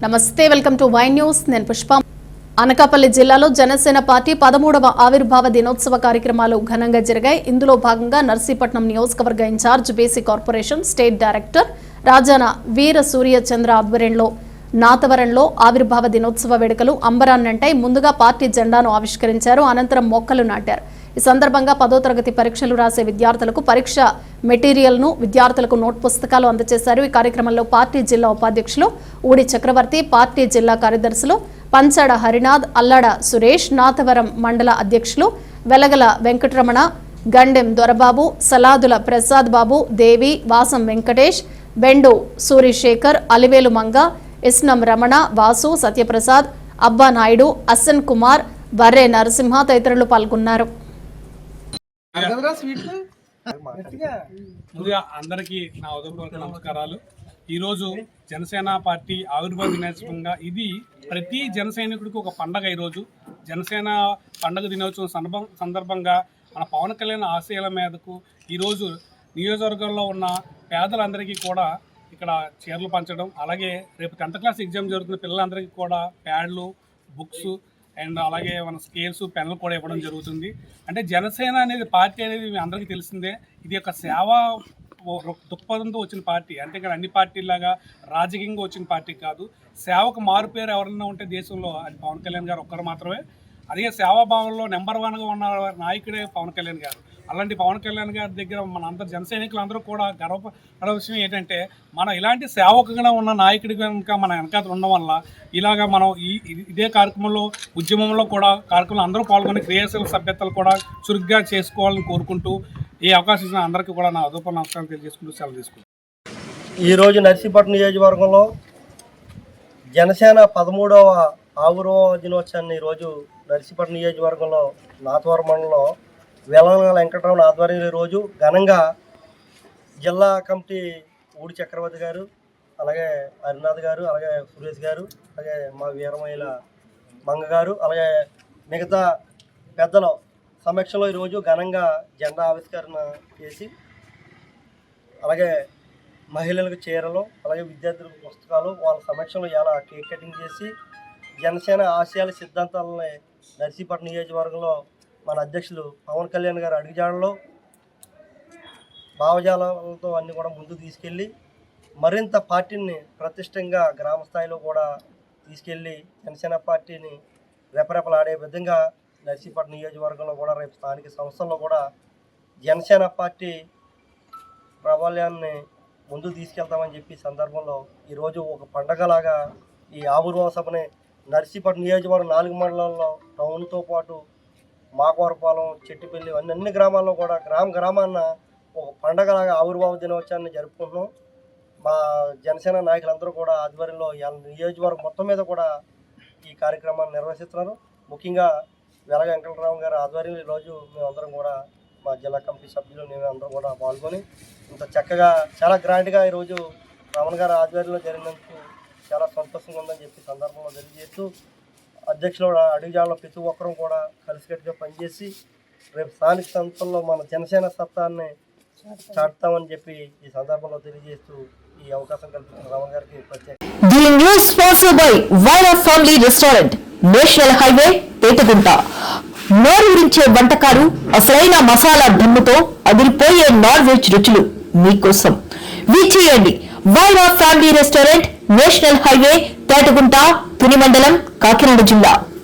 నమస్తే, welcome to Y news. నేను పుష్ప. అనకాపల్లి జిల్లాలో జనసేన పార్టీ 13వ ఆవిర్భావ దినోత్సవ కార్యక్రమాలు ఘనంగా జరిగాయి. ఇందులో భాగంగా నర్సీపట్నం నియోజకవర్గ incharge BC corporation state director Rajana Veera Suryachandra ఆధ్వర్యంలో నాతవరంలో ఆవిర్భావ దినోత్సవ వేడుకలు అంబరాన్నంటాయి. ముందుగా పార్టీ జెండాను ఆవిష్కరించారు. అనంతరం మొక్కలు నాటారు. ఈ సందర్భంగా 10వ తరగతి పరీక్షలు రాసే విద్యార్థులకు పరీక్ష మెటీరియల్ను, విద్యార్థులకు నోట్ పుస్తకాలు అందజేశారు. ఈ కార్యక్రమంలో పార్టీ జిల్లా ఉపాధ్యక్షులు ఊడి చక్రవర్తి, పార్టీ జిల్లా కార్యదర్శులు పంచాడ హరినాథ్, అల్లాడ సురేష్, నాతవరం మండల అధ్యక్షులు వెలగల వెంకటరమణ, గండెం దొరబాబు, సలాదుల ప్రసాద్ బాబు, దేవి, వాసం వెంకటేష్, బెండు సూరిశేఖర్, అలివేలు మంగ, ఇస్నం రమణ, వాసు, సత్యప్రసాద్, అబ్బా నాయుడు, అస్సన్ కుమార్, వర్రే నరసింహ తదితరులు పాల్గొన్నారు. ముందుగా అందరికీ నా ఉదయపూర్వక నమస్కారాలు. ఈరోజు జనసేన పార్టీ ఆవిర్భావ దినోత్సవంగా ఇది ప్రతి జన సైనికుడికి ఒక పండగ. ఈరోజు జనసేన పండగ దినోత్సవం సందర్భంగా మన పవన్ కళ్యాణ్ ఆశయాల మీదకు ఈరోజు నియోజకవర్గంలో ఉన్న పేదలందరికీ కూడా ఇక్కడ చీరలు పంచడం, అలాగే రేపు 10th క్లాస్ ఎగ్జామ్ జరుగుతున్న పిల్లలందరికీ కూడా ప్యాడ్లు, బుక్స్ అండ్ అలాగే మన స్కేల్స్, పెన్నులు కూడా ఇవ్వడం జరుగుతుంది. అంటే జనసేన అనేది పార్టీ అనేది మీ అందరికీ తెలిసిందే. ఇది ఒక సేవా దృక్పథంతో వచ్చిన పార్టీ. అంటే ఇక్కడ అన్ని పార్టీలాగా రాజకీయంగా వచ్చిన పార్టీ కాదు. సేవకు మారుపేరు ఎవరైనా ఉంటే దేశంలో అది పవన్ కళ్యాణ్ గారు ఒక్కరు మాత్రమే. అదే సేవాభావంలో నెంబర్ 1గా ఉన్న నాయకుడే పవన్ కళ్యాణ్ గారు. అలాంటి పవన్ కళ్యాణ్ గారి దగ్గర మన అందరు జన సైనికులందరూ కూడా గర్వపడే విషయం ఏంటంటే మనం ఇలాంటి సేవకుగా ఉన్న నాయకుడి కనుక మన వెనకాల ఉండడం వల్ల ఇలాగా మనం ఇదే కార్యక్రమంలో ఉద్యమంలో కూడా కార్యక్రమంలో అందరూ పాల్గొని క్రియాశీల సభ్యతలు కూడా చురుగ్గా చేసుకోవాలని కోరుకుంటూ ఈ అవకాశం ఇచ్చిన అందరికీ కూడా నా ఉదయపూర్వక నమస్కారం తెలియజేసుకుంటూ సెలవు తీసుకుంటాను. ఈరోజు నర్సీపట్నం నియోజకవర్గంలో జనసేన 13వ ఆవిర్భావ దినోత్సవాన్ని ఈరోజు నర్సీపట్నం నియోజకవర్గంలో నాతవరం మండలంలో వెలగల వెంకటరమణ ఆధ్వర్యంలో ఈరోజు ఘనంగా జిల్లా కమిటీ ఊడి చక్రవర్తి గారు, అలాగే హరినాథ్ గారు, అలాగే సురేష్ గారు, అలాగే మా వీరమహిళ మంగ గారు, అలాగే మిగతా పెద్దల సమక్షంలో ఈరోజు ఘనంగా జెండా ఆవిష్కరణ చేసి, అలాగే మహిళలకు చీరలు, అలాగే విద్యార్థులకు పుస్తకాలు వాళ్ళ సమక్షంలో ఇలా కేక్ కటింగ్ చేసి జనసేన ఆశయాల సిద్ధాంతాలని నర్సీపట్నం నియోజకవర్గంలో మన అధ్యక్షులు పవన్ కళ్యాణ్ గారు అడుగుజాడలో భావజాలతో అన్నీ కూడా ముందుకు తీసుకెళ్ళి మరింత పార్టీని ప్రతిష్టంగా గ్రామ స్థాయిలో కూడా తీసుకెళ్ళి జనసేన పార్టీని రెపరెపలాడే విధంగా నర్సీపట్నం నియోజకవర్గంలో కూడా రేపు స్థానిక సంస్థల్లో కూడా జనసేన పార్టీ ప్రాబల్యాన్ని ముందుకు తీసుకెళ్తామని చెప్పి సందర్భంలో ఈరోజు ఒక పండగలాగా ఈ ఆవిర్భావ సభని నర్సీపట్నం నియోజకవర్గం 4 మండలాల్లో టౌన్తో పాటు మాకవరపాలెం, చెట్టుపల్లి అన్ని గ్రామాల్లో కూడా గ్రామాన్న ఒక పండగలాగా ఆవిర్భావ దినోత్సవాన్ని జరుపుకుంటున్నాం. మా జనసేన నాయకులందరూ కూడా ఆధ్వర్యంలో నియోజకవర్గం మొత్తం మీద కూడా ఈ కార్యక్రమాన్ని నిర్వహిస్తున్నారు. ముఖ్యంగా వెలగ వెంకటరామ గారి ఆధ్వర్యంలో ఈరోజు మేమందరం కూడా మా జిల్లా కమిటీ సభ్యులు మేమందరం కూడా పాల్గొని ఇంత చక్కగా చాలా గ్రాండ్గా ఈరోజు రమణ గారి ఆధ్వర్యంలో జరిగినందుకు చాలా సంతోషంగా ఉందని చెప్పి సందర్భంలో తెలియజేస్తూ అధ్యక్షులు అడుగుజాడలో ప్రతి ఒక్కరూ కూడా కలిసికట్టుగా పనిచేసి రేపు స్థానిక సంస్థల్లో మన జనసేన సత్తాన్ని చాటుతామని చెప్పి ఈ సందర్భంలో తెలియజేస్తూ ఈ అవకాశం కల్పించిన రమణ గారికి ప్రత్యేక. The news sponsored by Vaira family restaurant, national highway, Petagunta. నోరూరించే వంటకాలు, అసలైన మసాలా దమ్ముతో అదిరిపోయే నాన్ వెజ్ రుచులు మీకోసం. విచ్చేయండి Vaira family restaurant, national highway, Petagunta, Tuni మండలం, కాకినాడ జిల్లా.